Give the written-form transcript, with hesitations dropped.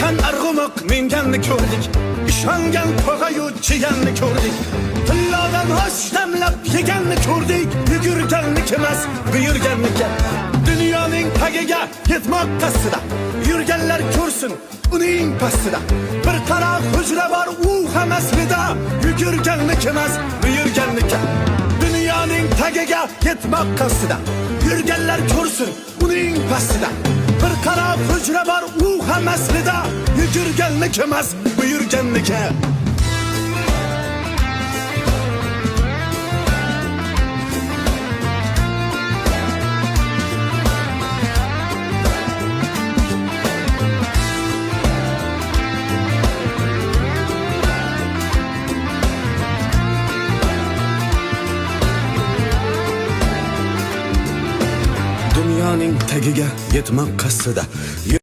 Yurgan arg'umoq minganni ko'rdik, ishongan tog'ayu chiganni ko'rdik, tillodan osh damlab yeganni ko'rdik, yugurganniki emas buyurganniki. Dunyoning tagiga yetmoq qasdida yurganlar ko'rsin uning pastida. Bir qara hujra bor u ham aslida, yugurganniki emas buyurganniki. Dunyoning tagiga yetmoq qasdida yurganlar ko'rsin uning pastida. Bir qara hujra bor u ham aslida, yugurganniki emas buyurganniki. Dunyoning tagiga yetmoq qasdida